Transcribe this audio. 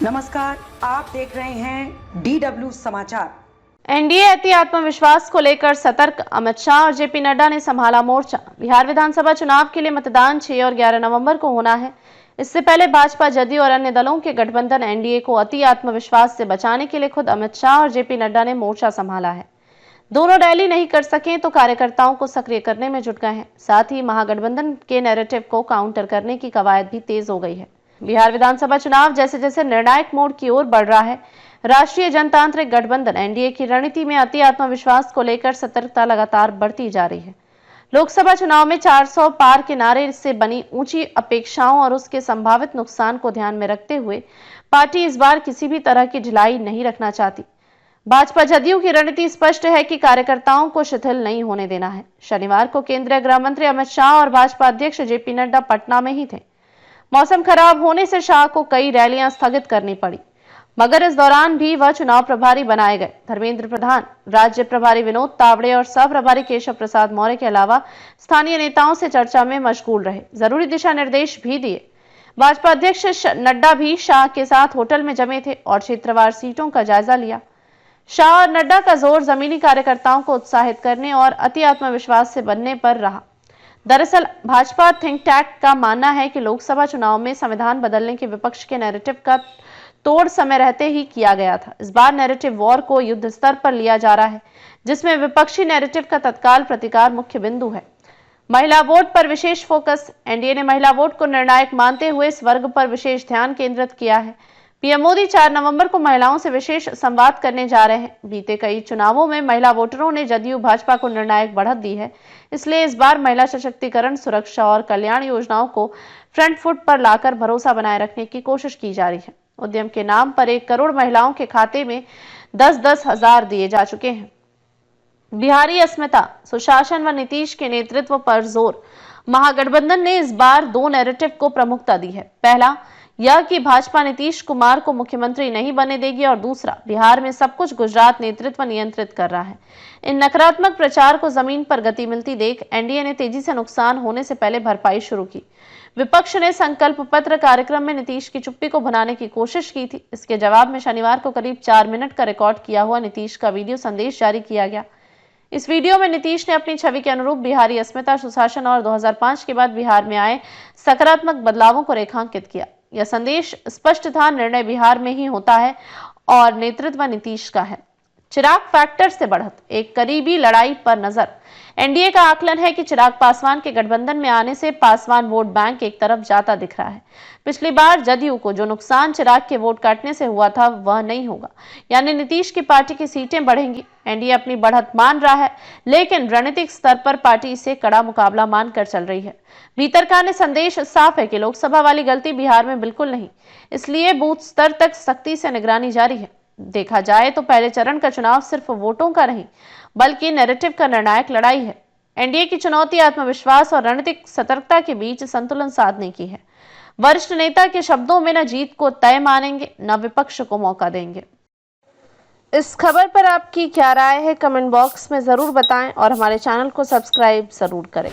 नमस्कार, आप देख रहे हैं DW समाचार। एनडीए अति आत्मविश्वास को लेकर सतर्क, अमित शाह और जेपी नड्डा ने संभाला मोर्चा। बिहार विधानसभा चुनाव के लिए मतदान 6 और 11 नवंबर को होना है। इससे पहले भाजपा, जदयू और अन्य दलों के गठबंधन एनडीए को अति आत्मविश्वास से बचाने के लिए खुद अमित शाह और जेपी नड्डा ने मोर्चा संभाला है। दोनों रैली नहीं कर सके तो कार्यकर्ताओं को सक्रिय करने में जुट गए हैं। साथ ही महागठबंधन के नैरेटिव को काउंटर करने की कवायद भी तेज हो गई है। बिहार विधानसभा चुनाव जैसे जैसे निर्णायक मोड़ की ओर बढ़ रहा है, राष्ट्रीय जनतांत्रिक गठबंधन एनडीए की रणनीति में अति आत्मविश्वास को लेकर सतर्कता लगातार बढ़ती जा रही है। लोकसभा चुनाव में 400 पार के नारे से बनी ऊंची अपेक्षाओं और उसके संभावित नुकसान को ध्यान में रखते हुए पार्टी इस बार किसी भी तरह की ढिलाई नहीं रखना चाहती। भाजपा जदयू की रणनीति स्पष्ट है कि कार्यकर्ताओं को शिथिल नहीं होने देना है। शनिवार को केंद्रीय गृह मंत्री अमित शाह और भाजपा अध्यक्ष जेपी नड्डा पटना में ही थे। मौसम खराब होने से शाह को कई रैलियां स्थगित करनी पड़ी, मगर इस दौरान भी वह चुनाव प्रभारी बनाए गए। धर्मेंद्र प्रधान, राज्य प्रभारी विनोद तावड़े और सह प्रभारी केशव प्रसाद मौर्य के अलावा स्थानीय नेताओं से चर्चा में मशगूल रहे, जरूरी दिशा निर्देश भी दिए। भाजपा अध्यक्ष नड्डा भी शाह के साथ होटल में जमे थे और क्षेत्रवार सीटों का जायजा लिया। शाह और नड्डा का जोर जमीनी कार्यकर्ताओं को उत्साहित करने और अति आत्मविश्वास से बनने पर रहा। दरअसल भाजपा थिंक टैंक का मानना है कि लोकसभा चुनाव में संविधान बदलने के विपक्ष के नैरेटिव का तोड़ समय रहते ही किया गया था। इस बार नैरेटिव वॉर को युद्ध स्तर पर लिया जा रहा है, जिसमें विपक्षी नैरेटिव का तत्काल प्रतिकार मुख्य बिंदु है। महिला वोट पर विशेष फोकस। एनडीए ने महिला वोट को निर्णायक मानते हुए इस वर्ग पर विशेष ध्यान केंद्रित किया है। पीएम मोदी 4 नवंबर को महिलाओं से विशेष संवाद करने जा रहे हैं। बीते कई चुनावों में महिला वोटरों ने जदयू भाजपा को निर्णायक बढ़त दी है, इसलिए इस बार महिला सशक्तिकरण, सुरक्षा और कल्याण योजनाओं को फ्रंट फुट पर लाकर भरोसा बनाए रखने की कोशिश की जा रही है। उद्यम के नाम पर 1 करोड़ महिलाओं के खाते में 10-10 हजार दिए जा चुके हैं। बिहारी अस्मिता, सुशासन व नीतीश के नेतृत्व पर जोर। महागठबंधन ने इस बार 2 नैरेटिव को प्रमुखता दी है। पहला यह कि भाजपा नीतीश कुमार को मुख्यमंत्री नहीं बनने देगी और दूसरा, बिहार में सब कुछ गुजरात नेतृत्व नियंत्रित कर रहा है। इन नकारात्मक प्रचार को जमीन पर गति मिलती देख एनडीए ने तेजी से नुकसान होने से पहले भरपाई शुरू की। विपक्ष ने संकल्प पत्र कार्यक्रम में नीतीश की चुप्पी को भुनाने की कोशिश की थी। इसके जवाब में शनिवार को करीब 4 मिनट का रिकॉर्ड किया हुआ नीतीश का वीडियो संदेश जारी किया गया। इस वीडियो में नीतीश ने अपनी छवि के अनुरूप बिहारी अस्मिता, सुशासन और 2005 के बाद बिहार में आए सकारात्मक बदलावों को रेखांकित किया। यह संदेश स्पष्ट था, निर्णय बिहार में ही होता है और नेतृत्व नीतीश का है। चिराग फैक्टर से बढ़त, एक करीबी लड़ाई पर नजर। एनडीए का आकलन है कि चिराग पासवान के गठबंधन में आने से पासवान वोट बैंक एक तरफ जाता दिख रहा है। पिछली बार जदयू को जो नुकसान चिराग के वोट काटने से हुआ था वह नहीं होगा, यानी नीतीश की पार्टी की सीटें बढ़ेंगी। एनडीए अपनी बढ़त मान रहा है, लेकिन रणनीतिक स्तर पर पार्टी इसे कड़ा मुकाबला मानकर चल रही है। भीतरखाने संदेश साफ है कि लोकसभा वाली गलती बिहार में बिल्कुल नहीं, इसलिए बूथ स्तर तक सख्ती से निगरानी जारी है। देखा जाए तो पहले चरण का चुनाव सिर्फ वोटों का नहीं, बल्कि नैरेटिव का निर्णायक लड़ाई है। एनडीए की चुनौती आत्मविश्वास और रणनीतिक सतर्कता के बीच संतुलन साधने की है। वरिष्ठ नेता के शब्दों में न जीत को तय मानेंगे, न विपक्ष को मौका देंगे। इस खबर पर आपकी क्या राय है, कमेंट बॉक्स में जरूर बताएं और हमारे चैनल को सब्सक्राइब जरूर करें।